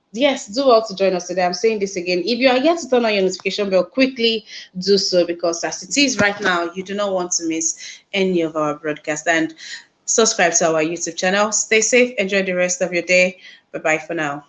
A: join us today. I'm saying this again. If you are yet to turn on your notification bell, quickly do so because as it is right now, you do not want to miss any of our broadcasts. And subscribe to our YouTube channel. Stay safe. Enjoy the rest of your day. Bye bye for now.